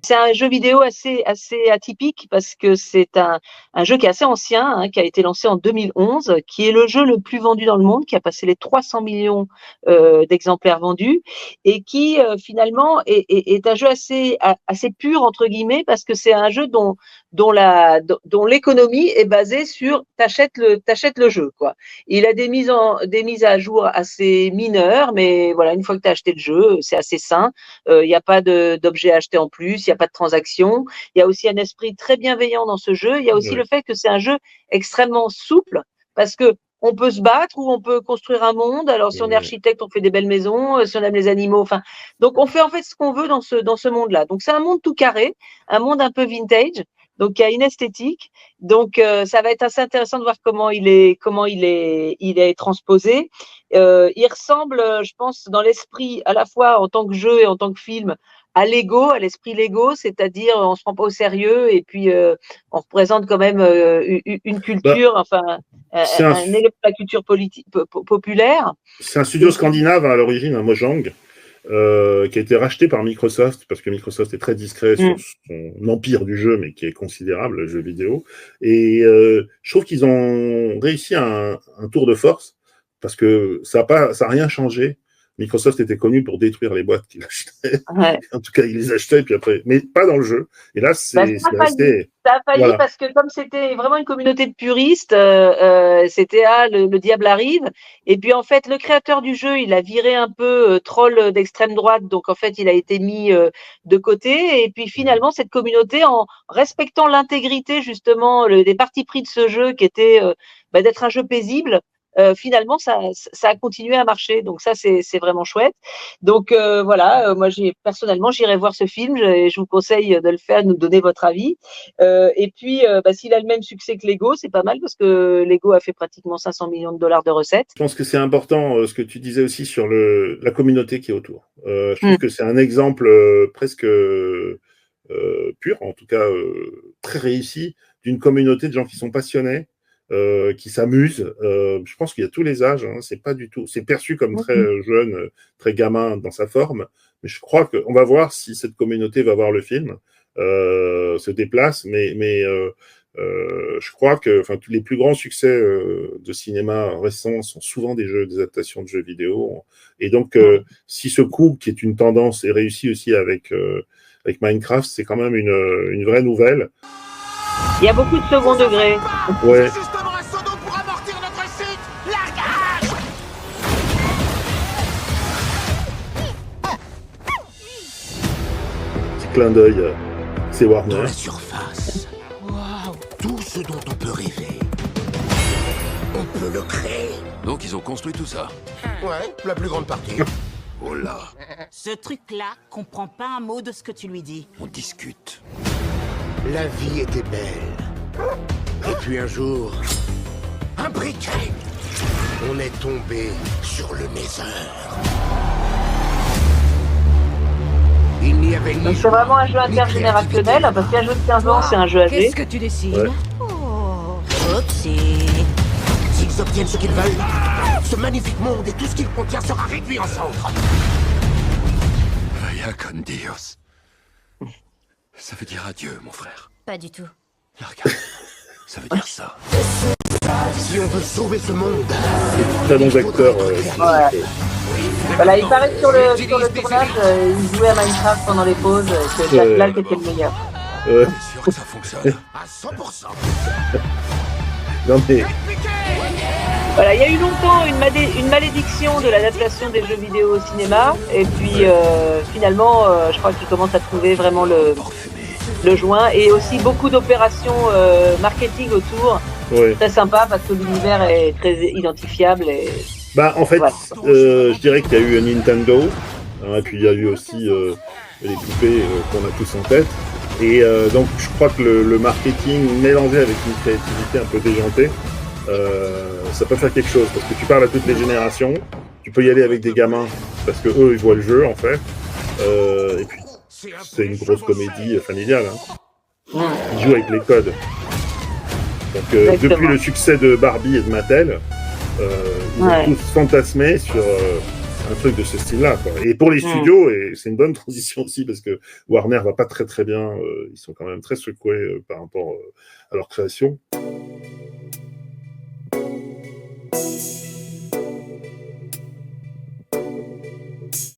c'est un jeu vidéo assez atypique parce que c'est un jeu qui est assez ancien, hein, qui a été lancé en 2011, qui est le jeu le plus vendu dans le monde, qui a passé les 300 millions d'exemplaires vendus et qui finalement est un jeu assez pur entre guillemets parce que c'est un jeu dont l'économie est basée sur t'achètes le jeu, quoi. Il a des mises à jour assez mineures, mais voilà, une fois que tu as acheté le jeu, c'est assez sain. Il n'y a pas d'objets achetés en plus, il n'y a pas de transactions. Il y a aussi un esprit très bienveillant dans ce jeu. Il y a aussi Oui. le fait que c'est un jeu extrêmement souple parce que on peut se battre ou on peut construire un monde. Alors, si on est architecte, on fait des belles maisons. Si on aime les animaux, enfin, donc on fait en fait ce qu'on veut dans ce monde-là. Donc, c'est un monde tout carré, un monde un peu vintage. Donc, il y a une esthétique. Donc, ça va être assez intéressant de voir comment il est transposé. Il ressemble, je pense, dans l'esprit, à la fois en tant que jeu et en tant que film, à Lego, à l'esprit Lego, c'est-à-dire on se prend pas au sérieux et puis on représente quand même une culture, enfin un élément de la culture populaire. C'est un studio scandinave à l'origine, un Mojang, qui a été racheté par Microsoft, parce que Microsoft est très discret sur son empire du jeu, mais qui est considérable, le jeu vidéo. Et je trouve qu'ils ont réussi un tour de force, parce que ça a rien changé. Microsoft était connu pour détruire les boîtes qu'il achetait. Ouais. En tout cas, il les achetait, puis après, mais pas dans le jeu. Et là, c'est resté. Ça a failli Voilà. parce que comme c'était vraiment une communauté de puristes, c'était le diable arrive. Et puis en fait, le créateur du jeu, il a viré un peu troll d'extrême droite, donc en fait, il a été mis de côté. Et puis finalement, cette communauté, en respectant l'intégrité justement des partis pris de ce jeu, qui était d'être un jeu paisible. Finalement, ça a continué à marcher. Donc ça, c'est vraiment chouette. Donc voilà, moi personnellement, j'irai voir ce film. Je vous conseille de le faire, de nous donner votre avis. Et puis, s'il a le même succès que Lego, c'est pas mal parce que Lego a fait pratiquement 500 millions de dollars de recettes. Je pense que c'est important ce que tu disais aussi sur la communauté qui est autour. Je trouve que c'est un exemple presque pur, en tout cas très réussi, d'une communauté de gens qui sont passionnés, qui s'amusent. Je pense qu'il y a tous les âges. Hein, c'est pas du tout. C'est perçu comme très jeune, très gamin dans sa forme. Mais je crois qu'on va voir si cette communauté va voir le film, se déplace. Mais je crois que, enfin, tous les plus grands succès de cinéma récents sont souvent des adaptations de jeux vidéo. Et donc, si ce coup, qui est une tendance, est réussi aussi avec Minecraft, c'est quand même une vraie nouvelle. Il y a beaucoup de second degré. Ouais. C'est justement un seau d'eau pour amortir notre chute. Largage. Petit clin d'œil, c'est Warner. Dans la surface, tout ce dont on peut rêver, on peut le créer. Donc ils ont construit tout ça. Ouais, la plus grande partie. Oh là, Ce truc-là comprend pas un mot de ce que tu lui dis. on discute. La vie était belle. Et puis un jour, un briquet. On est tombé sur le Nether. Il n'y avait ni Donc c'est vraiment un jeu intergénérationnel, parce qu'un jeu de 15 ans, c'est un jeu âgé. Qu'est-ce que tu décides? Ouais. Oh, oupsie. S'ils obtiennent ce qu'ils veulent, ce magnifique monde et tout ce qu'il contient sera réduit en cendres. Vaya con Dios. Ça veut dire adieu, mon frère. Pas du tout. Là, regarde. Ça veut dire ça. Si on veut sauver ce monde, Très bons acteurs. Ouais. Voilà, il paraît que sur le tournage, il jouait à Minecraft pendant les pauses, que Jack Black était le meilleur. T'es sûr que ça fonctionne? à 100%. Non mais Voilà, il y a eu longtemps une malédiction de l'adaptation des jeux vidéo au cinéma, et puis finalement, je crois qu'ils commencent à trouver vraiment le joint, et aussi beaucoup d'opérations marketing autour, ouais. très sympa parce que l'univers est très identifiable. Et Bah en fait, voilà. je dirais qu'il y a eu Nintendo, hein, et puis il y a eu aussi les poupées qu'on a tous en tête. Et donc je crois que le marketing mélangé avec une créativité un peu déjantée, ça peut faire quelque chose, parce que tu parles à toutes les générations, tu peux y aller avec des gamins, parce que eux ils voient le jeu en fait, et puis c'est une grosse comédie familiale. Hein. Ils jouent avec les codes. Donc depuis le succès de Barbie et de Mattel, ils ont tous fantasmé sur un truc de ce style-là, quoi. Et pour les studios, et c'est une bonne transition aussi parce que Warner va pas très très bien, ils sont quand même très secoués par rapport à leur création.